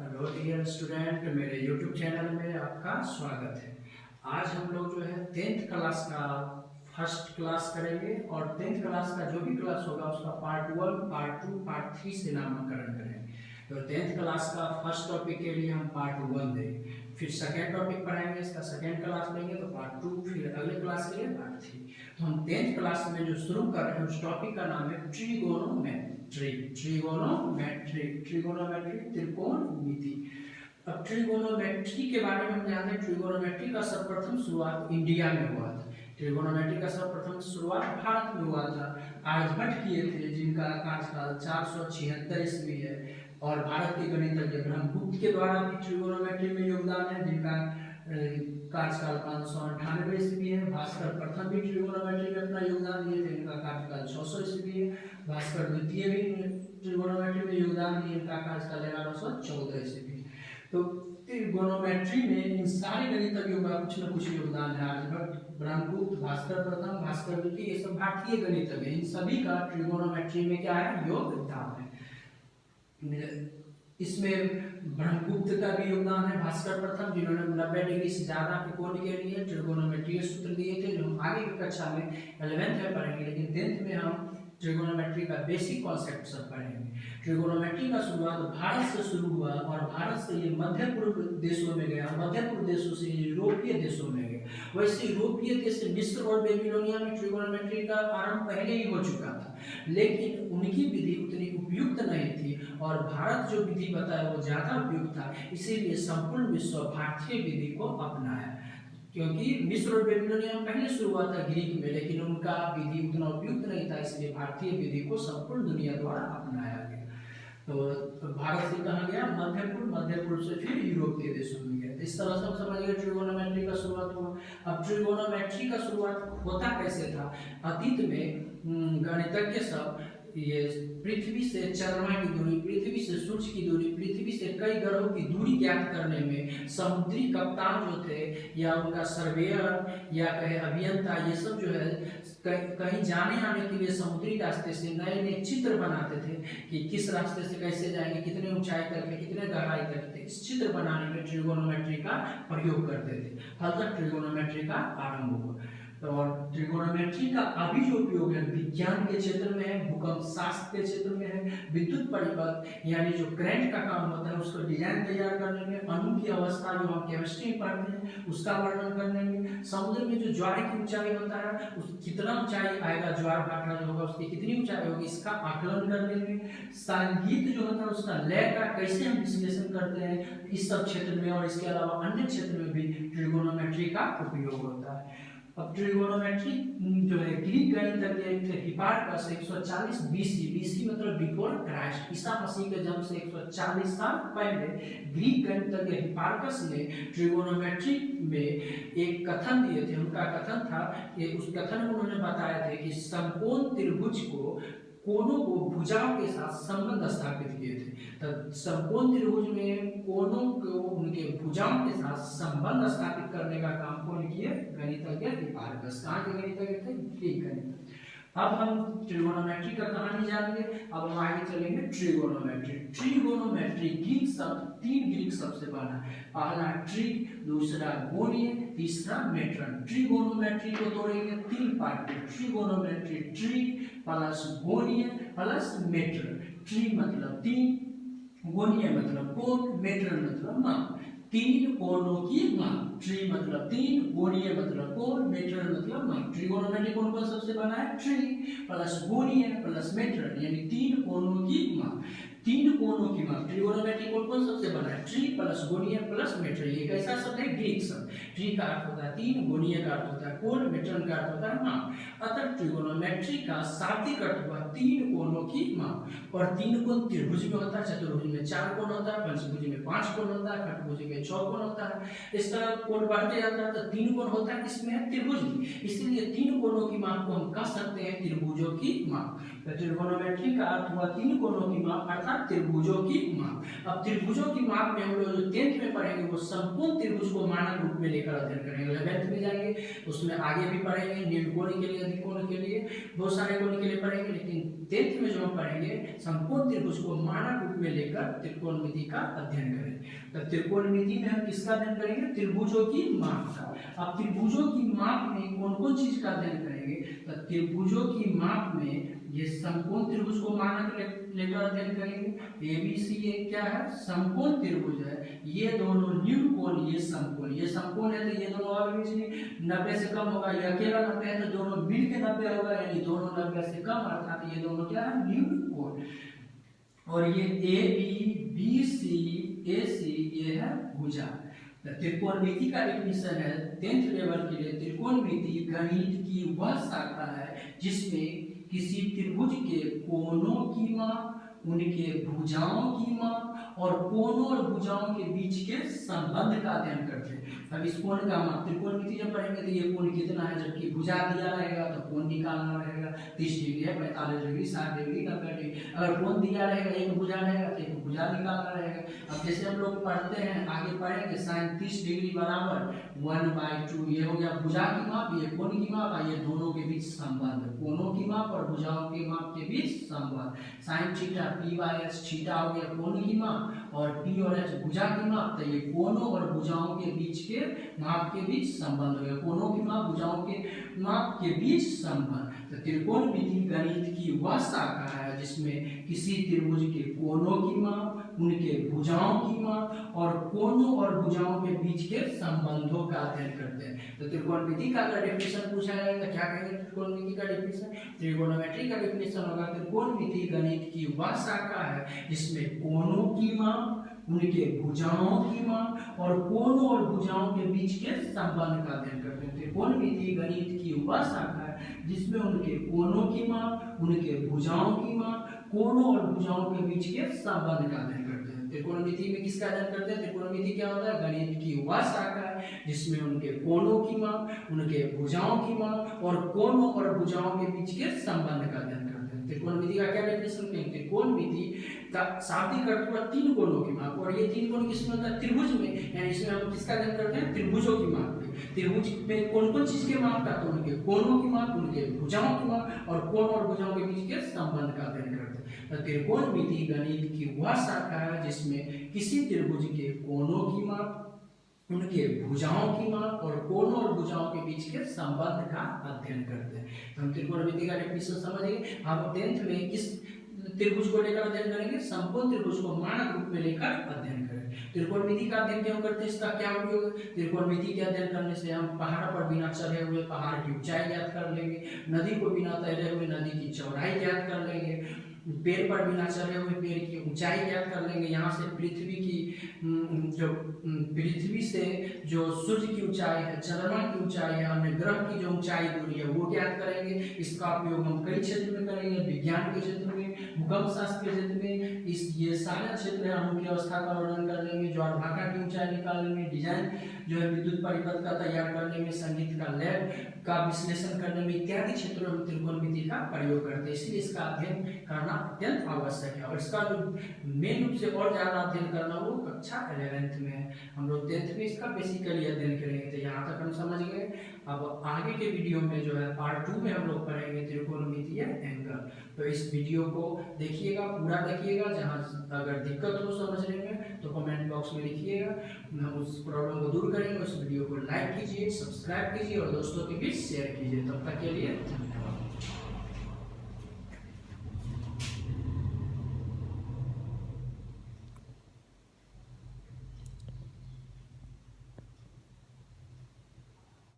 Hello dear student, मेरे YouTube channel में आपका स्वागत है। आज हम लोग जो है 10th क्लास का फर्स्ट क्लास करेंगे और 10th क्लास का जो भी क्लास होगा उसका पार्ट 1, पार्ट 2, पार्ट 3 से नामकरण करेंगे। तो 10th क्लास का फर्स्ट टॉपिक के लिए हम पार्ट 1 देंगे, फिर सेकेंड टॉपिक पढ़ाएंगे, इसका सेकेंड क्लास लेंगे तो पार्ट 2, फिर अगले क्लास के लिए पार्ट 3। तो हम 10th क्लास में जो शुरू कर रहे हैं उस टॉपिक का नाम है ट्रिगोनोमेट्री। ट्रिगोनोमेट्री त्रिकोणमिति। अब ट्रिगोनोमेट्री के बारे में हम जानते हैं। ट्रिगोनोमेट्री का सर्वप्रथम शुरुआत इंडिया में हुआ था। ट्रिगोनोमेट्री का सर्वप्रथम शुरुआत भारत में हुआ था। आर्यभट्ट किए थे, जिनका कार्यकाल 476 ईस्वी है। और भारत के गणितज्ञ ब्रह्मगुप्त के द्वारा भी ट्रिगोनोमेट्री में योगदान है, जिनका कार्यकाल 598 ईस्वी है। भास्कर प्रथम भी ट्रिगोनोमेट्री में अपना योगदान दिए थे, इनका कार्यकाल 600 ईस्वी है। भास्कर द्वितीय भी ट्रिगोनोमेट्री में योगदान दिए, इनका कार्यकाल 1114 ईस्वी। तो ट्रिगोनोमेट्री में इन सारे गणितज्ञों का कुछ न कुछ योगदान है। आर्यभट्ट, ब्रह्मगुप्त, भास्कर प्रथम, भास्कर द्वितीय, ये सब भारतीय गणितज्ञ, इन सभी का ट्रिगोनोमेट्री में क्या है, योगदान है। इसमें ब्रह्मगुप्त का भी योगदान है, भास्कर प्रथम, जिन्होंने 90 डिग्री से ज्यादा के कोण के लिए ट्रिगोनोमेट्री सूत्र दिए थे, जो हम आगे की कक्षा में 11th में पढ़ेंगे। लेकिन 10th में हम ट्रिगोनोमेट्री का बेसिक कॉन्सेप्ट सब पढ़ेंगे। ट्रिगोनोमेट्री का शुरुआत भारत से शुरू हुआ और भारत से ये मध्य पूर्व देशों में गया, मध्य पूर्व देशों से यूरोपीय देशों में गया। वैसे यूरोपीय देश मिस्र और बेबीलोनिया में ट्रिगोनोमेट्री का आरंभ पहले ही हो चुका था, लेकिन उनकी विधि उतनी उपयुक्त नहीं थी और भारत जो विधि बताया वो ज्यादा उपयुक्त था। इसीलिए संपूर्ण विश्व भारतीय विधि को अपनाया, क्योंकि मिस्र और बेबीलोनिया में पहले शुरू हुआ था ग्रीक में, लेकिन उनका विधि उतना उपयुक्त नहीं था, इसलिए भारतीय विधि को संपूर्ण दुनिया द्वारा अपनाया गया। तो भारत से कहा गया मध्य पूर्व से फिर यूरोपीय देशों में गया। इस तरह से हम समझ गए ट्रिगोनोमेट्री का शुरुआत हुआ। अब ट्रिगोनोमेट्री का शुरुआत होता कैसे था? अतीत में गणितज्ञ सब ये पृथ्वी से चंद्रमा की दूरी, पृथ्वी से सूर्य की दूरी, पृथ्वी से कई ग्रहों की दूरी ज्ञात करने में समुद्री कप्तान जो थे या उनका सर्वेयर या कहे अभियंता, ये सब जो है कहीं जाने आने के लिए समुद्री रास्ते से नए नए चित्र बनाते थे कि किस रास्ते से कैसे जाएंगे, कितने ऊंचाई तक है, कितने गहराई तक थे। इस चित्र बनाने में ट्रिगोनोमेट्री का प्रयोग करते थे। फलतः ट्रिगोनोमेट्री का आरंभ हुआ। और ट्रिगोनोमेट्री का अभी जो उपयोग है विज्ञान के क्षेत्र में है, भूकंप शास्त्र के क्षेत्र में है, विद्युत परिपथ यानी जो करंट का काम होता है उसको डिजाइन तैयार करने में, अणु की अवस्था जो हम केमिस्ट्री में पढ़ते हैं उसका वर्णन करने में, समुद्र में जो ज्वार की ऊंचाई होता है उस कितना ऊंचाई आएगा, ज्वार भाटा जो होगा उसकी कितनी ऊंचाई होगी, इसका आकलन करने में, संगीत जो होता है उसका लय का कैसे हम विश्लेषण करते हैं, इस सब क्षेत्र में और इसके अलावा अन्य क्षेत्र में भी ट्रिगोनोमेट्री का उपयोग होता है। अब ट्रिगोनोमेट्री जो है ग्रीक गणितज्ञ हिपार्कस 140 बीसी मतलब बिफोर क्राइस्ट, ईसा मसीह के जन्म से 140 साल पहले ग्रीक गणितज्ञ हिपार्कस ने ट्रिगोनोमेट्री में एक कथन दिए थे। उनका कथन था कि उस कथन में उन्होंने बताया थे कि समकोण त्रिभुज को कोणों को भुजाओं के साथ संबंध स्थापित किए थे। तो समकोण त्रिभुज में कोणों को उनके भुजाओं के साथ संबंध स्थापित करने का काम कौन किए? गणितज्ञ हिपार्कस। कहाँ के गणितज्ञ थे? ग्रीक गणितज्ञ। अब हम ट्रिगोनोमेट्री का कहानी जानेंगे। अब हम आगे चलेंगे ट्रिगोनोमेट्री। ट्रिगोनोमेट्री ग्रीक शब्द, 3 ग्रीक शब्द से बना है। पहला ट्रिग, दूसरा गोनीय, तीसरा मेट्रन। ट्रिगोनोमेट्री को तोड़ेंगे 3 पार्ट में। ट्रिगोनोमेट्री ट्रिग प्लस गोनीय प्लस मेट्रन। ट्रिग मतलब 3, गोनीय मतलब कोण, मेट्रन मतलब माप। 3 कोणों की माप। ट्री मतलब 3, गोनीय मतलब कोण, मेट्रन मतलब माप। ट्रिगोनोमेट्री कौन कौन सबसे बना है? ट्री प्लस गोनीय प्लस मेट्रन, यानी 3 कोणों की माप। 3 कोणों की माप। ट्रिगोनोमेट्री कौन कौन सबसे बना है? ट्री प्लस गोनीय प्लस मेट्रन। ये कैसा शब्द है? ग्रीक शब्द। ट्री का अर्थ होता है 3, गोनीय का अर्थ होता है कोण, मेट्रन का अर्थ होता है माप। अतः ट्रिगोनोमेट्री का शाब्दिक अर्थ हुआ 3 कोणों की माप। और 3 कोण त्रिभुज में होता है, चतुर्भुज में 4 कोण होता है, पंचभुज में 5 कोण होता है, खटभुज में 6 कोण होता है। इस तरह कोण बढ़ते जाता है तो 3 कोण होता है, इसमें है त्रिभुज में। इसलिए 3 कोणों की माप को हम कह सकते हैं त्रिभुजों की माप। तो त्रिगोनोमेट्री का अर्थ हुआ तीन कोणों की माप अर्थात त्रिभुजों की माप। अब त्रिभुजों की माप में हम लोग जो 10th में पढ़ेंगे वो संपूर्ण त्रिभुज को मानक रूप में लेकर अध्ययन करेंगे। 11th में जाएंगे उसमें आगे भी पढ़ेंगे, न्यूनकोणीय के लिए, अधिकोणीय के लिए, बहुत सारे कोणों के लिए पढ़ेंगे, लेकिन 10th में जो हम पढ़ेंगे संपूर्ण त्रिभुज को मानक रूप में लेकर त्रिकोणमिति का अध्ययन करेंगे। तो त्रिकोणमिति में हम किसका अध्ययन करेंगे? त्रिभुजों की माप का। अब त्रिभुजों की माप में कौन कौन चीज का अध्ययन करेंगे? तो त्रिभुजों की माप में ये समकोण त्रिभुज को मानक लेकर अध्ययन करेंगे। एबीसी ये क्या है? समकोण त्रिभुज है। ये दोनों न्यून कोण, ये समकोण, ये समकोण है तो ये दोनों और बीच में 90 से कम होगा, ये अकेला 90 है तो दोनों मिल के 90 होगा, यानी दोनों 90 से कम, अर्थात ये दोनों क्या है? न्यून कोण। और ये ए बी, बी सी, ए सी ये है भुजा। त्रिकोणमिति का डेफिनेशन है 10th लेवल के लिए, त्रिकोणमिति गणित की वह शाखा है जिसमें किसी त्रिभुज के कोणों की माप, उनके भुजाओं की माप और कोणों और भुजाओं के बीच के संबंध का अध्ययन करते हैं। अब इस कोण का माप त्रिकोणमिति जब पढ़ेंगे तो ये कोण कितना है, जबकि भुजा दिया रहेगा तो कोण निकालना रहेगा। 30 डिग्री है, 45 डिग्री, 60 डिग्री, 90 डिग्री। अगर कोण दिया रहेगा, एक भुजा रहेगा तो एक भुजा निकालना रहेगा। अब जैसे हम लोग पढ़ते हैं, आगे पढ़ेंगे sin 30 डिग्री बराबर 1/2, ये हो गया भुजा की माप, ये कोण की माप, ये दोनों के बीच संबंध, कोणों की माप और भुजाओं के माप के बीच संबंध। sin थीटा p/h, थीटा हो गया कोण की माप और p और h भुजा की माप, तो ये कोणों और भुजाओं के बीच के माप के बीच संबंध हो गया। कोणों की माप, भुजाओं के माप के बीच संबंध। तो त्रिकोणमिति गणित की वह शाखा है जिसमें किसी त्रिभुज के कोणों की माप, उनके भुजाओं की माप और कोणों और भुजाओं के बीच के संबंधों का अध्ययन करते हैं। तो त्रिकोणमिति का अगर डेफिनेशन पूछा जाएगा क्या कहेंगे? त्रिकोणमिति का डेफिनेशन, त्रिगोनोमेट्री का डेफिनेशन होगा त्रिकोणमिति गणित की वह शाखा है जिसमें कोणों की माप, उनके भुजाओं की माप और कोणों और भुजाओं के बीच के संबंध का अध्ययन करते हैं। त्रिकोणमिति गणित की वह शाखा है जिसमें उनके कोणों की माप, उनके भुजाओं की माप, कोणों और भुजाओं के बीच के संबंध का अध्ययन करते हैं। त्रिकोणमिति में किसका अध्ययन करते हैं? त्रिकोणमिति क्या होता है? गणित की वह शाखा है जिसमें उनके कोणों की माप, उनके भुजाओं की माप और कोणों और भुजाओं के बीच के संबंध का अध्ययन करते हैं। त्रिकोणमिति का क्या डेफिनेशन कहेंगे? त्रिकोणमिति का शाब्दिक अर्थ हुआ तीन कोणों की माप, और ये तीन कोण किसमें होता है? त्रिभुज में, यानी इसमें हम किसका अध्ययन करते हैं? त्रिभुजों की माप। त्रिभुज में कौन कौन चीज के माप का? तो उनके कोणों की माप, उनके भुजाओं की माप और कोण और भुजाओं के बीच के संबंध का अध्ययन करते हैं। तो त्रिकोणमिति गणित की वह शाखा है जिसमें किसी त्रिभुज के कोणों की माप, उनके भुजाओं की माप और कोणों और भुजाओं के बीच के संबंध का अध्ययन करते हैं। तो हम त्रिकोणमिति का डेफिनेशन समझ गए। हम 10th में किस त्रिभुज को लेकर अध्ययन करेंगे? समकोण त्रिभुज को मानक रूप में लेकर अध्ययन करेंगे। त्रिकोणमिति का अध्ययन क्यों करते हैं? इसका क्या उपयोग है? त्रिकोणमिति के अध्ययन करने से हम पहाड़ पर बिना चढ़े हुए पहाड़ की ऊंचाई ज्ञात कर लेंगे, नदी को बिना तैरे हुए नदी की चौड़ाई ज्ञात कर लेंगे, पेड़ पर बिना चढ़े हुए पेड़ की ऊंचाई ज्ञात कर लेंगे। यहाँ से पृथ्वी की जो पृथ्वी से जो सूर्य की ऊंचाई है, चंद्रमा की ऊंचाई है, अन्य ग्रह की जो ऊंचाई दूरी है वो ज्ञात करेंगे। इसका उपयोग हम कई क्षेत्र में करेंगे, विज्ञान के क्षेत्र में, भूकंप शास्त्र के क्षेत्र में। ये सारे क्षेत्र है अणु की अवस्था का वर्णन कर लेंगे, ज्वारभाटा की ऊंचाई निकाल लेंगे, डिजाइन जो है विद्युत परिपथ का तैयार करने में, संगीत का लैब का विश्लेषण करने में, इत्यादि क्षेत्रों में त्रिकोणमिति का प्रयोग करते हैं। इसलिए इसका अध्ययन करना अत्यंत आवश्यक है। और इसका जो मेन रूप से और ज्यादा अध्ययन करना वो कक्षा 11th में है। हम लोग 10th में इसका बेसिकली अध्ययन करेंगे। तो यहाँ तक हम समझ गए। अब आगे के वीडियो में जो है पार्ट 2 में हम लोग पढ़ेंगे त्रिकोणमितीय एंगल। तो इस वीडियो को देखिएगा, पूरा देखिएगा। जहाँ अगर दिक्कत हो समझने में तो कमेंट बॉक्स में लिखिएगा, हम उस प्रॉब्लम को दूर करेंगे। उस वीडियो को लाइक कीजिए, सब्सक्राइब कीजिए और दोस्तों के बीच शेयर कीजिए। तब तक के लिए धन्यवाद।